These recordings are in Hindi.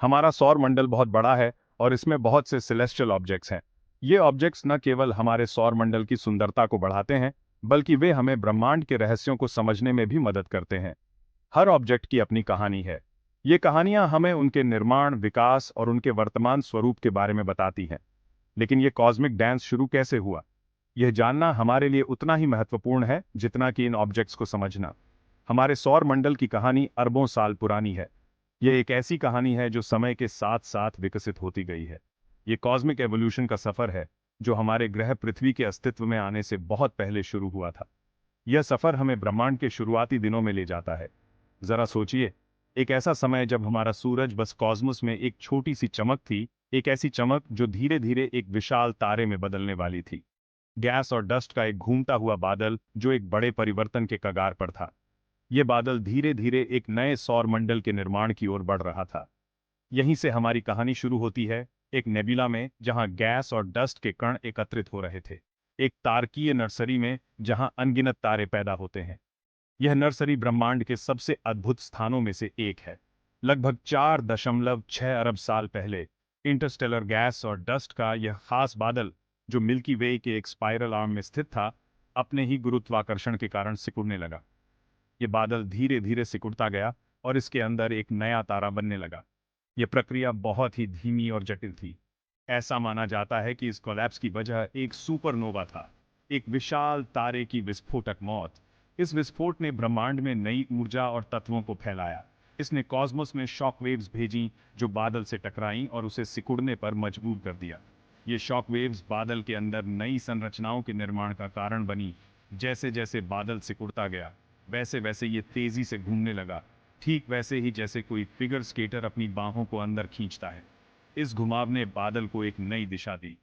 हमारा सौर मंडल बहुत बड़ा है और इसमें बहुत से सेलेस्टियल ऑब्जेक्ट्स हैं। ये ऑब्जेक्ट्स न केवल हमारे सौर मंडल की सुंदरता को बढ़ाते हैं, बल्कि वे हमें ब्रह्मांड के रहस्यों को समझने में भी मदद करते हैं। हर ऑब्जेक्ट की अपनी कहानी है। ये कहानियां हमें उनके निर्माण, विकास और उनके वर्तमान स्वरूप के बारे में बताती हैं। लेकिन ये कॉस्मिक डांस शुरू कैसे हुआ, यह जानना हमारे लिए उतना ही महत्वपूर्ण है जितना कि इन ऑब्जेक्ट्स को समझना। हमारे सौर मंडल की कहानी अरबों साल पुरानी है। यह एक ऐसी कहानी है जो समय के साथ साथ विकसित होती गई है। ये कॉस्मिक एवोल्यूशन का सफर है जो हमारे ग्रह पृथ्वी के अस्तित्व में आने से बहुत पहले शुरू हुआ था। यह सफर हमें ब्रह्मांड के शुरुआती दिनों में ले जाता है। जरा सोचिए, एक ऐसा समय जब हमारा सूरज बस कॉस्मोस में एक छोटी सी चमक थी, एक ऐसी चमक जो धीरे धीरे एक विशाल तारे में बदलने वाली थी। गैस और डस्ट का एक घूमता हुआ बादल जो एक बड़े परिवर्तन के कगार पर था। यह बादल धीरे धीरे एक नए सौर मंडल के निर्माण की ओर बढ़ रहा था। यहीं से हमारी कहानी शुरू होती है, एक नेबुला में जहां गैस और डस्ट के कण एकत्रित हो रहे थे। एक तारकीय नर्सरी में जहां अनगिनत तारे पैदा होते हैं। यह नर्सरी ब्रह्मांड के सबसे अद्भुत स्थानों में से एक है। लगभग 4.6 अरब साल पहले इंटरस्टेलर गैस और डस्ट का यह खास बादल, जो मिल्की वे के एक स्पाइरल आर्म में स्थित था, अपने ही गुरुत्वाकर्षण के कारण सिकुड़ने लगा। यह बादल धीरे धीरे सिकुड़ता गया और इसके अंदर एक नया तारा बनने लगा। यह प्रक्रिया बहुत ही धीमी और जटिल थी। ऐसा माना जाता है कि इस कोलैप्स की वजह एक सुपरनोवा था, एक विशाल तारे की विस्फोटक मौत। इस विस्फोट ने ब्रह्मांड में नई ऊर्जा और तत्वों को फैलाया। इसने कॉस्मोस में शॉक वेव्स भेजी जो बादल से टकराईं और उसे सिकुड़ने पर मजबूर कर दिया। ये शॉक वेव्स बादल के अंदर नई संरचनाओं के निर्माण का कारण बनी। जैसे जैसे बादल सिकुड़ता गया, वैसे वैसे ये तेजी से घूमने लगा, ठीक वैसे ही जैसे कोई फिगर स्केटर अपनी बाहों को अंदर खींचता है। इस घुमाव ने बादल को एक नई दिशा दी।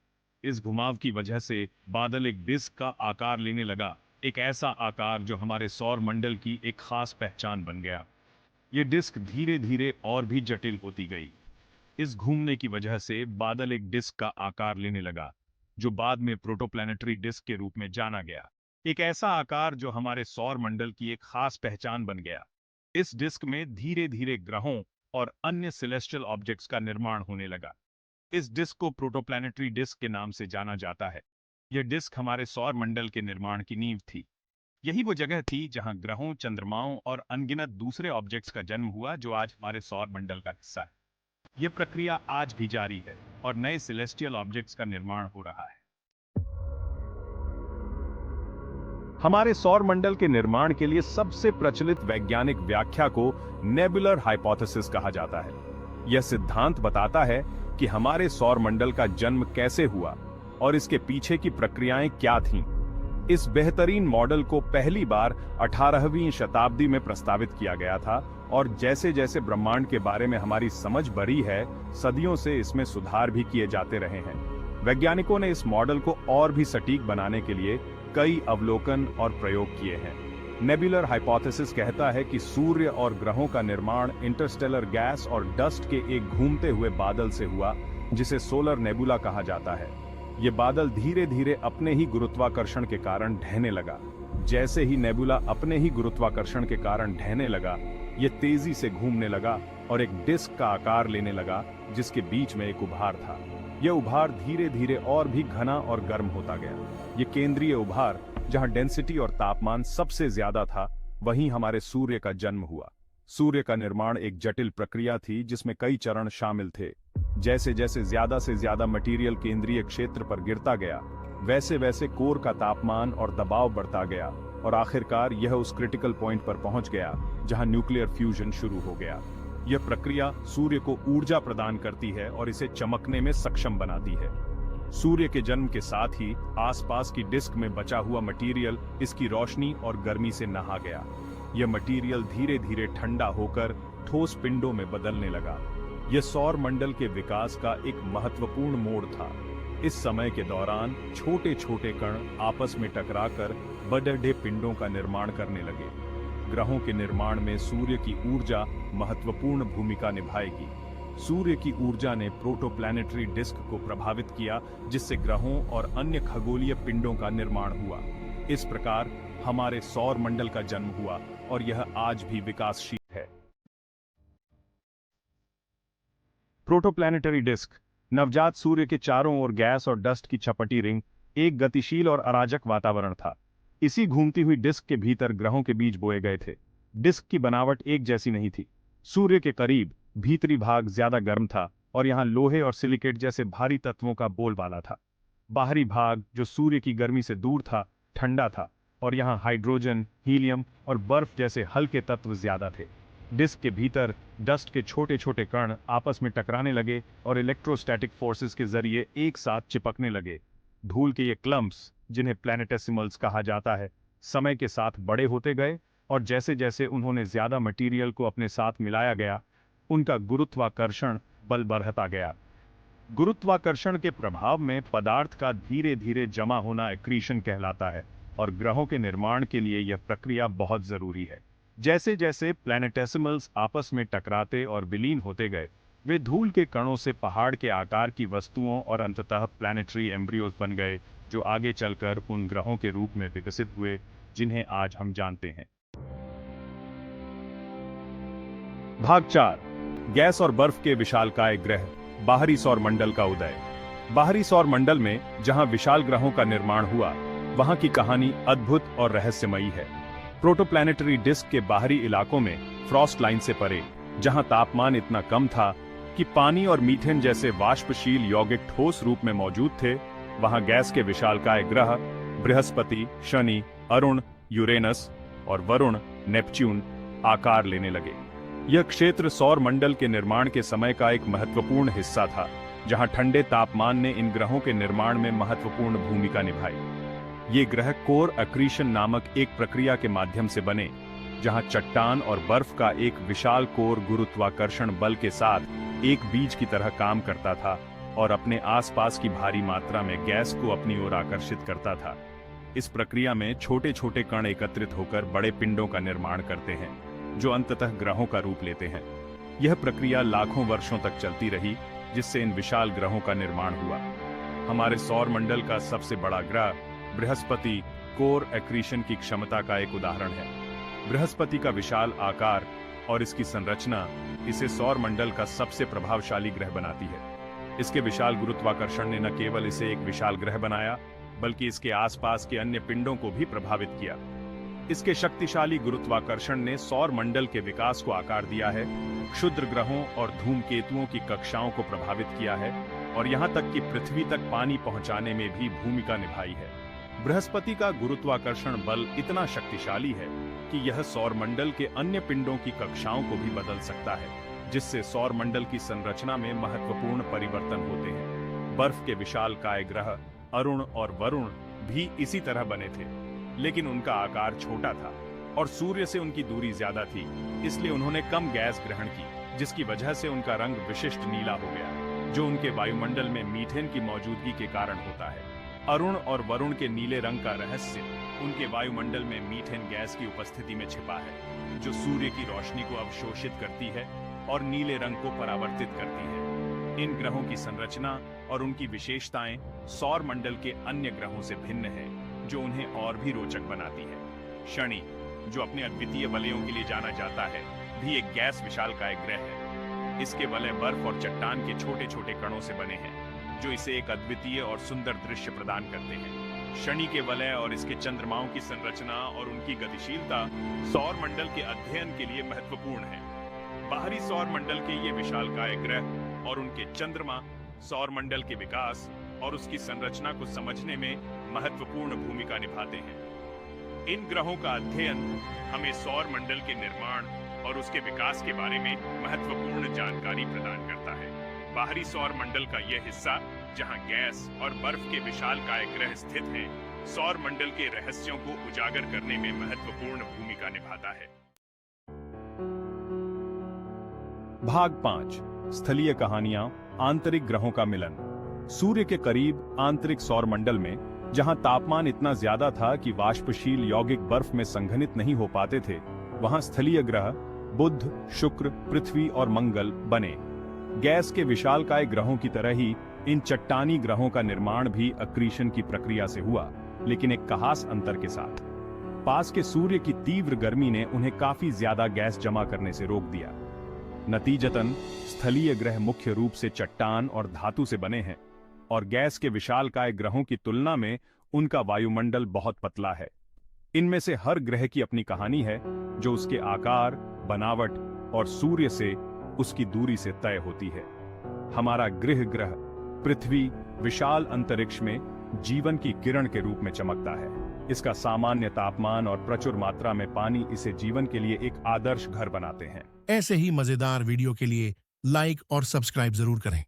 इस घुमाव की वजह से बादल एक डिस्क का आकार लेने लगा, एक ऐसा आकार जो हमारे सौर मंडल की एक खास पहचान बन गया। ये डिस्क धीरे धीरे और भी जटिल होती गई। इस घूमने की वजह से बादल एक डिस्क का आकार लेने लगा, जो बाद में प्रोटोप्लैनेटरी डिस्क के रूप में जाना गया। एक ऐसा आकार जो हमारे सौर मंडल की एक खास पहचान बन गया। इस डिस्क में धीरे धीरे ग्रहों और अन्य सेलेस्टियल ऑब्जेक्ट्स का निर्माण होने लगा। इस डिस्क को प्रोटोप्लैनेटरी डिस्क के नाम से जाना जाता है। यह डिस्क हमारे सौर मंडल के निर्माण की नींव थी। यही वो जगह थी जहां ग्रहों, चंद्रमाओं और अनगिनत दूसरे ऑब्जेक्ट्स का जन्म हुआ जो आज हमारे सौर मंडल का हिस्सा है। यह प्रक्रिया आज भी जारी है और नए सेलेस्टियल ऑब्जेक्ट्स का निर्माण हो रहा है। हमारे सौर मंडल के निर्माण के लिए सबसे प्रचलित वैज्ञानिक व्याख्या को नेबुलर हाइपोथेसिस कहा जाता है। यह सिद्धांत बताता है कि हमारे सौर मंडल का जन्म कैसे हुआ और इसके पीछे की प्रक्रियाएं क्या थीं। इस बेहतरीन मॉडल को पहली बार 18वीं शताब्दी में प्रस्तावित किया गया था और जैसे जैसे ब्रह्मांड के बारे में हमारी समझ बढ़ी है, सदियों से इसमें सुधार भी किए जाते रहे हैं। वैज्ञानिकों ने इस मॉडल को और भी सटीक बनाने के लिए कई अवलोकन और प्रयोग किए हैं। नेबुलर हाइपोथेसिस कहता है कि सूर्य और ग्रहों का निर्माण इंटरस्टेलर गैस और डस्ट के एक घूमते हुए बादल से हुआ, जिसे सोलर नेबुला कहा जाता है। ये बादल धीरे धीरे अपने ही गुरुत्वाकर्षण के कारण ढहने लगा। जैसे ही नेबुला अपने ही गुरुत्वाकर्षण के कारण ढहने लगा, ये तेजी से घूमने लगा और एक डिस्क का आकार लेने लगा, जिसके बीच में एक उभार था। यह उभार धीरे धीरे और भी घना और गर्म होता गया। ये केंद्रीय उभार, जहां डेंसिटी और तापमान सबसे ज्यादा था, वहीं हमारे सूर्य का जन्म हुआ। सूर्य का निर्माण एक जटिल प्रक्रिया थी जिसमें कई चरण शामिल थे। जैसे जैसे ज्यादा से ज्यादा मटेरियल केंद्रीय क्षेत्र पर गिरता गया, वैसे वैसे कोर का तापमान और दबाव बढ़ता गया और आखिरकार यह उस क्रिटिकल पॉइंट पर पहुंच गया जहां न्यूक्लियर फ्यूजन शुरू हो गया। यह प्रक्रिया सूर्य को ऊर्जा प्रदान करती है और इसे चमकने में सक्षम बनाती है। सूर्य के जन्म के साथ ही आसपास की डिस्क में बचा हुआ मटेरियल इसकी रोशनी और गर्मी से नहा गया। यह मटेरियल धीरे धीरे ठंडा होकर ठोस पिंडों में बदलने लगा। यह सौर मंडल के विकास का एक महत्वपूर्ण मोड़ था। इस समय के दौरान छोटे छोटे कण आपस में टकराकर बड़े पिंडों का निर्माण करने लगे। ग्रहों के निर्माण में सूर्य की ऊर्जा महत्वपूर्ण भूमिका निभाएगी। सूर्य की ऊर्जा ने प्रोटोप्लैनेटरी डिस्क को प्रभावित किया, जिससे ग्रहों और अन्य खगोलीय पिंडों का निर्माण हुआ। इस प्रकार हमारे सौर मंडल का जन्म हुआ और यह आज भी विकासशील है। प्रोटोप्लैनेटरी डिस्क, नवजात सूर्य के चारों ओर गैस और डस्ट की छपटी रिंग, एक गतिशील और अराजक वातावरण था। इसी घूमती हुई डिस्क के भीतर ग्रहों के बीज बोए गए थे। डिस्क की बनावट एक जैसी नहीं थी। सूर्य के करीब भीतरी भाग ज्यादा गर्म था और यहाँ लोहे और सिलिकेट जैसे भारी तत्वों का बोलबाला था। बाहरी भाग, जो सूर्य की गर्मी से दूर था, ठंडा था और यहाँ हाइड्रोजन, हीलियम और बर्फ जैसे हल्के तत्व ज्यादा थे। डिस्क के भीतर डस्ट के छोटे छोटे कण आपस में टकराने लगे और इलेक्ट्रोस्टैटिक फोर्सेस के जरिए एक साथ चिपकने लगे। धूल के ये क्लम्प्स, जिन्हें प्लैनेटेसिमल्स कहा जाता है, समय के साथ बड़े होते गए और जैसे जैसे उन्होंने ज्यादा मटेरियल को अपने साथ मिलाया गया, उनका गुरुत्वाकर्षण बल बढ़ता गया। गुरुत्वाकर्षण के प्रभाव में पदार्थ का धीरे धीरे जमा होना एक्रीशन कहलाता है और ग्रहों के निर्माण के लिए यह प्रक्रिया बहुत जरूरी है। जैसे जैसे प्लैनेटेसिमल्स आपस में टकराते और विलीन होते गए, वे धूल के कणों से पहाड़ के आकार की वस्तुओं और अंततः प्लैनेटरी एम्ब्रियोज बन गए, जो आगे चलकर उन ग्रहों के रूप में विकसित हुए जिन्हें आज हम जानते हैं। भाग 4, गैस और बर्फ के विशालकाय ग्रह, बाहरी सौर मंडल का उदय। बाहरी सौर मंडल में जहां विशाल ग्रहों का निर्माण हुआ, वहां की कहानी अद्भुत और रहस्यमयी है। प्रोटोप्लैनेटरी डिस्क के बाहरी इलाकों में फ्रॉस्ट लाइन से परे, जहां तापमान इतना कम था कि पानी और मीथेन जैसे वाष्पशील यौगिक ठोस रूप में मौजूद थे, वहां गैस के विशालकाय ग्रह बृहस्पति, शनि, अरुण, यूरेनस और वरुण, नेपच्यून आकार लेने लगे। यह क्षेत्र सौर मंडल के निर्माण के समय का एक महत्वपूर्ण हिस्सा था, जहां ठंडे तापमान ने इन ग्रहों के निर्माण में महत्वपूर्ण भूमिका निभाई। ये ग्रह कोर एक्रीशन नामक एक प्रक्रिया के माध्यम से बने, जहां चट्टान और बर्फ का एक विशाल कोर गुरुत्वाकर्षण बल के साथ एक बीज की तरह काम करता था और अपने आसपास की भारी मात्रा में गैस को अपनी ओर आकर्षित करता था। इस प्रक्रिया में छोटे छोटे कण एकत्रित होकर बड़े पिंडों का निर्माण करते हैं, जो अंततः ग्रहों का रूप लेते हैं। यह प्रक्रिया लाखों वर्षों तक चलती रही, जिससे इन विशाल ग्रहों का निर्माण हुआ। हमारे सौर मंडल का सबसे बड़ा ग्रह बृहस्पति कोर एक्रीशन की क्षमता का एक उदाहरण है। बृहस्पति का विशाल आकार और इसकी संरचना इसे सौर मंडल का सबसे प्रभावशाली ग्रह बनाती है। इसके विशाल गुरुत्वाकर्षण ने न केवल इसे एक विशाल ग्रह बनाया, बल्कि इसके आसपास के अन्य पिंडों को भी प्रभावित किया। इसके शक्तिशाली गुरुत्वाकर्षण ने सौर मंडल के विकास को आकार दिया है, क्षुद्र ग्रहों और धूमकेतुओं की कक्षाओं को प्रभावित किया है और यहाँ तक कि पृथ्वी तक पानी पहुंचाने में भी भूमिका निभाई है। बृहस्पति का गुरुत्वाकर्षण बल इतना शक्तिशाली है कि यह सौर मंडल के अन्य पिंडों की कक्षाओं को भी बदल सकता है, जिससे सौर मंडल की संरचना में महत्वपूर्ण परिवर्तन होते हैं। बर्फ के विशालकाय ग्रह अरुण और वरुण भी इसी तरह बने थे, लेकिन उनका आकार छोटा था और सूर्य से उनकी दूरी ज्यादा थी, इसलिए उन्होंने कम गैस ग्रहण की, जिसकी वजह से उनका रंग विशिष्ट नीला हो गया, जो उनके वायुमंडल में मीथेन की मौजूदगी के कारण होता है। अरुण और वरुण के नीले रंग का रहस्य उनके वायुमंडल में मीथेन गैस की उपस्थिति में छिपा है, जो सूर्य की रोशनी को अवशोषित करती है और नीले रंग को परावर्तित करती है। इन ग्रहों की संरचना और उनकी विशेषताएं सौर मंडल के अन्य ग्रहों से भिन्न है, जो उन्हें और भी रोचक बनाती है। शनि, जो अपने अद्वितीय वलयों के लिए जाना जाता है, भी एक गैस विशालकाय ग्रह है। इसके वलय बर्फ और चट्टान के छोटे छोटे कणों से बने हैं, जो इसे एक अद्वितीय और सुंदर दृश्य प्रदान करते हैं। शनि के वलय और इसके चंद्रमाओं की संरचना और उनकी गतिशीलता सौर मंडल के अध्ययन के लिए महत्वपूर्ण है। बाहरी सौर मंडल के ये विशालकाय ग्रह और उनके चंद्रमा सौर मंडल के विकास और उसकी संरचना को समझने में महत्वपूर्ण भूमिका निभाते हैं। इन ग्रहों का अध्ययन हमें सौर मंडल के निर्माण और उसके विकास के बारे में महत्वपूर्ण जानकारी प्रदान करता है। बाहरी सौर मंडल का यह हिस्सा, जहां गैस और बर्फ के विशालकाय ग्रह स्थित हैं, सौर मंडल के रहस्यों को उजागर करने में महत्वपूर्ण भूमिका निभाता है। भाग 5, स्थलीय कहानियां, आंतरिक ग्रहों का मिलन। सूर्य के करीब आंतरिक सौर मंडल में, जहां तापमान इतना ज्यादा था कि वाष्पशील यौगिक बर्फ में संघनित नहीं हो पाते थे, वहां स्थलीय ग्रह बुध, शुक्र, पृथ्वी और मंगल बने। गैस के विशालकाय ग्रहों की तरह ही इन चट्टानी ग्रहों का निर्माण भी अक्रीशन की प्रक्रिया से हुआ, लेकिन एक खास अंतर के साथ। पास के सूर्य की तीव्र गर्मी ने उन्हें काफी ज्यादा गैस जमा करने से रोक दिया। नतीजतन स्थलीय ग्रह मुख्य रूप से चट्टान और धातु से बने हैं और गैस के विशालकाय ग्रहों की तुलना में उनका वायुमंडल बहुत पतला है। इनमें से हर ग्रह की अपनी कहानी है जो उसके आकार, बनावट और सूर्य से उसकी दूरी से तय होती है। हमारा ग्रह पृथ्वी विशाल अंतरिक्ष में जीवन की किरण के रूप में चमकता है। इसका सामान्य तापमान और प्रचुर मात्रा में पानी इसे जीवन के लिए एक आदर्श घर बनाते हैं। ऐसे ही मजेदार वीडियो के लिए लाइक और सब्सक्राइब जरूर करें।